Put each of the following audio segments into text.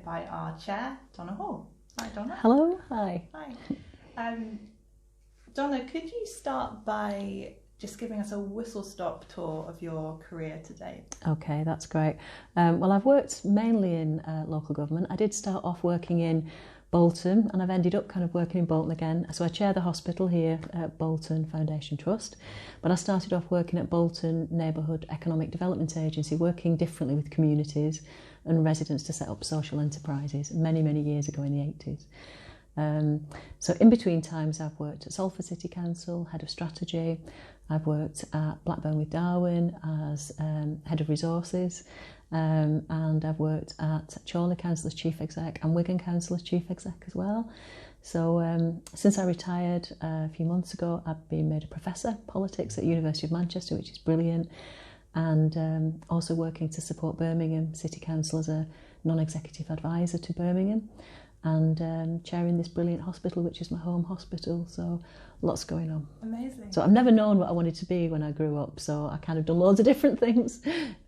by our chair, Donna Hall. Hi, Donna. Hello. Hi. Hi. Donna, could you start by just giving us a whistle-stop tour of your career to date? Okay, that's great. Well, I've worked mainly in local government. I did start off working in Bolton, and I've ended up kind of working in Bolton again. So I chair the hospital here at Bolton Foundation Trust, but I started off working at Bolton Neighbourhood Economic Development Agency, working differently with communities and residents to set up social enterprises many, many years ago in the 80s. So in between times I've worked at Salford City Council, Head of Strategy. I've worked at Blackburn with Darwen as Head of Resources, and I've worked at Chorley Council as Chief Exec and Wigan Council as Chief Exec as well. So since I retired a few months ago, I've been made a Professor of Politics at University of Manchester, which is brilliant, and also working to support Birmingham City Council as a non-executive advisor to Birmingham, and chairing this brilliant hospital, which is my home hospital, so lots going on. Amazing. So I've never known what I wanted to be when I grew up, so I kind of done loads of different things.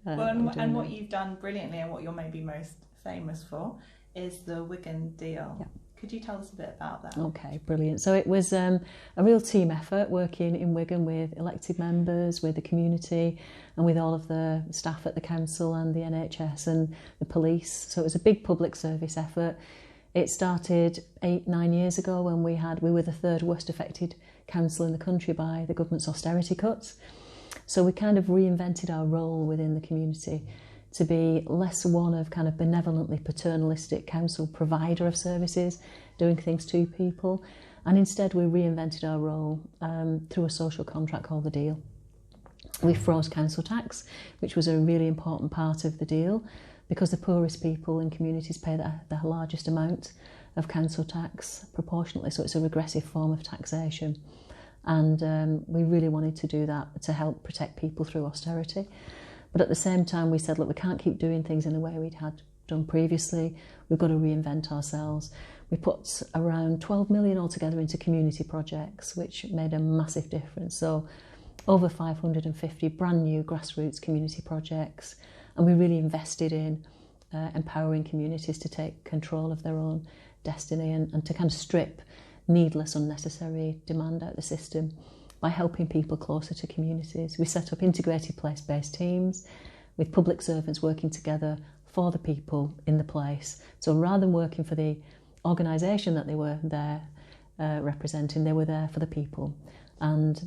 And what you've done brilliantly, and what you're maybe most famous for, is the Wigan Deal. Yeah. Could you tell us a bit about that? Okay, brilliant. So it was a real team effort, working in Wigan with elected members, with the community, and with all of the staff at the council and the NHS and the police. So it was a big public service effort. It started 8-9 years ago when we were the third worst affected council in the country by the government's austerity cuts. So we kind of reinvented our role within the community to be less one of kind of benevolently paternalistic council provider of services, doing things to people, and instead we reinvented our role through a social contract called the Deal. We froze council tax, which was a really important part of the deal, because the poorest people in communities pay the largest amount of council tax proportionately, so it's a regressive form of taxation. And we really wanted to do that to help protect people through austerity. But at the same time, we said, look, we can't keep doing things in the way we'd had done previously. We've got to reinvent ourselves. We put around 12 million altogether into community projects, which made a massive difference. So over 550 brand new grassroots community projects. And we really invested in empowering communities to take control of their own destiny and to kind of strip needless, unnecessary demand out of the system by helping people closer to communities. We set up integrated place-based teams with public servants working together for the people in the place. So rather than working for the organisation that they were there representing, they were there for the people. And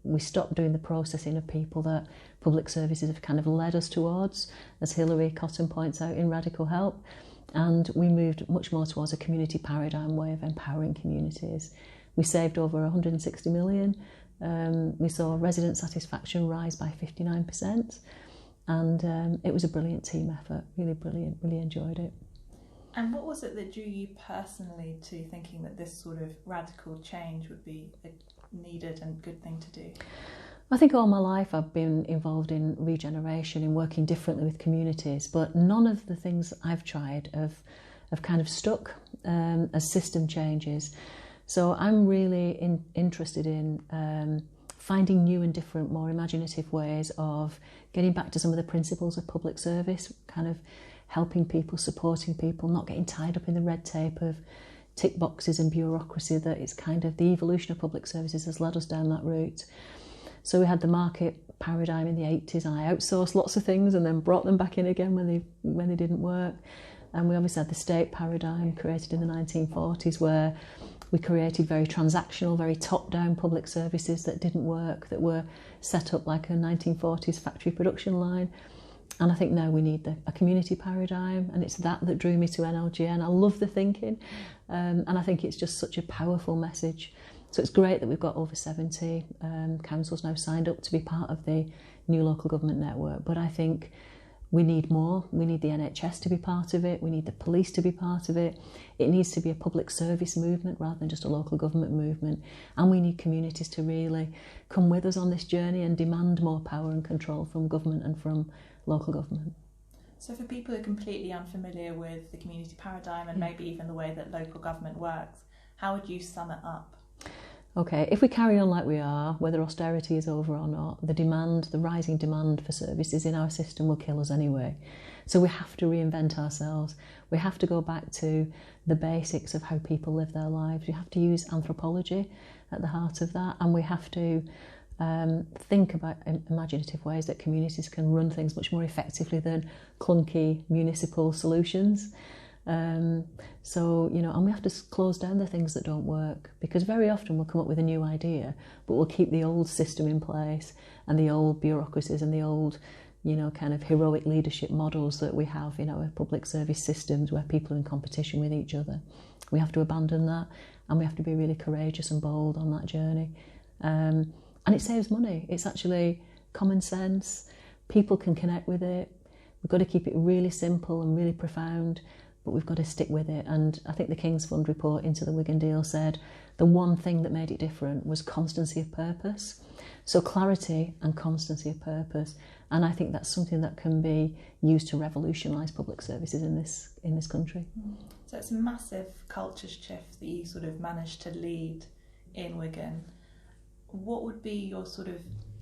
we stopped doing the processing of people that public services have kind of led us towards, as Hilary Cotton points out in Radical Help, and we moved much more towards a community paradigm way of empowering communities. We saved over 160 million. We saw resident satisfaction rise by 59%, and it was a brilliant team effort, really brilliant, really enjoyed it. And what was it that drew you personally to thinking that this sort of radical change would be a needed and good thing to do? I think all my life I've been involved in regeneration, in working differently with communities, but none of the things I've tried have kind of stuck as system changes. So I'm really interested in finding new and different, more imaginative ways of getting back to some of the principles of public service, kind of helping people, supporting people, not getting tied up in the red tape of tick boxes and bureaucracy that it's kind of the evolution of public services has led us down that route. So we had the market paradigm in the 80s, and I outsourced lots of things and then brought them back in again when they didn't work. And we obviously had the state paradigm created in the 1940s, where we created very transactional, very top-down public services that didn't work, that were set up like a 1940s factory production line. And I think now we need a community paradigm, and it's that drew me to NLGN. I love the thinking, and I think it's just such a powerful message. So it's great that we've got over 70 councils now signed up to be part of the new local government network. But I think we need more. We need the NHS to be part of it. We need the police to be part of it. It needs to be a public service movement rather than just a local government movement. And we need communities to really come with us on this journey and demand more power and control from government and from local government. So for people who are completely unfamiliar with the community paradigm and maybe even the way that local government works, how would you sum it up? Okay, if we carry on like we are, whether austerity is over or not, the rising demand for services in our system will kill us anyway. So we have to reinvent ourselves. We have to go back to the basics of how people live their lives. We have to use anthropology at the heart of that, and we have to think about imaginative ways that communities can run things much more effectively than clunky municipal solutions. So, you know, and we have to close down the things that don't work, because very often we'll come up with a new idea, but we'll keep the old system in place and the old bureaucracies and the old, you know, kind of heroic leadership models that we have in our public service systems where people are in competition with each other. We have to abandon that, and we have to be really courageous and bold on that journey. And it saves money. It's actually common sense. People can connect with it. We've got to keep it really simple and really profound, but we've got to stick with it. And I think the King's Fund report into the Wigan Deal said the one thing that made it different was constancy of purpose. So clarity and constancy of purpose. And I think that's something that can be used to revolutionise public services in this country. So it's a massive culture shift that you sort of managed to lead in Wigan. What would be your sort of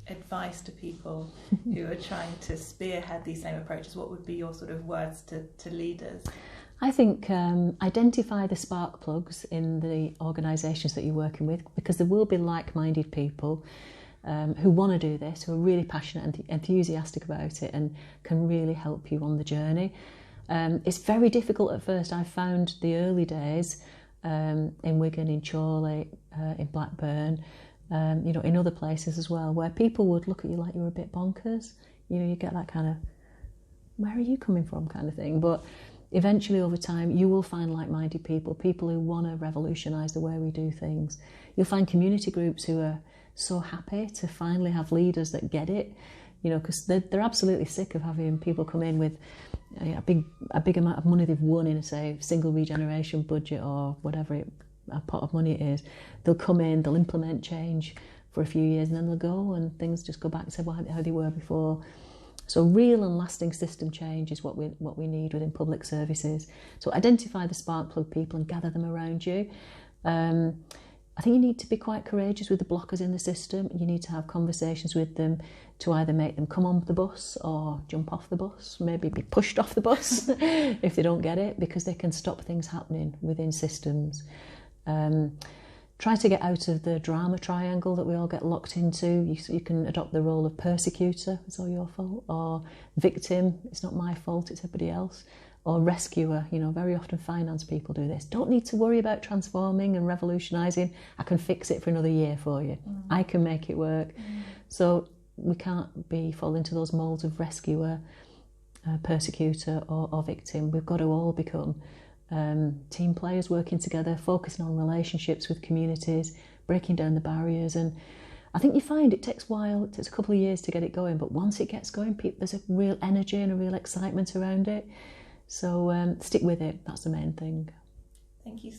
advice to people who are trying to spearhead these same approaches? What would be your sort of words to leaders? I think identify the spark plugs in the organisations that you're working with, because there will be like-minded people who want to do this, who are really passionate and enthusiastic about it and can really help you on the journey. It's very difficult at first. I found the early days in Wigan, in Chorley, in Blackburn, you know, in other places as well, where people would look at you like you were a bit bonkers. You know, you get that kind of, where are you coming from kind of thing. But eventually over time, you will find like-minded people, people who want to revolutionise the way we do things. You'll find community groups who are so happy to finally have leaders that get it, you know, because they're absolutely sick of having people come in with a big amount of money they've won in, say, single regeneration budget or whatever a pot of money it is. They'll come in, they'll implement change for a few years, and then they'll go and things just go back to how they were before. So real and lasting system change is what we need within public services. So identify the spark plug people and gather them around you. I think you need to be quite courageous with the blockers in the system. You need to have conversations with them to either make them come on the bus or jump off the bus, maybe be pushed off the bus if they don't get it, because they can stop things happening within systems. Try to get out of the drama triangle that we all get locked into. You can adopt the role of persecutor, it's all your fault, or victim, it's not my fault, it's everybody else, or rescuer. You know, very often finance people do this. Don't need to worry about transforming and revolutionising. I can fix it for another year for you. I can make it work. So we can't fall into those moulds of rescuer, persecutor or victim. We've got to all become team players working together, focusing on relationships with communities, breaking down the barriers. And I think you find it takes a while, it takes a couple of years to get it going, but once it gets going, there's a real energy and a real excitement around it. So stick with it, that's the main thing. Thank you.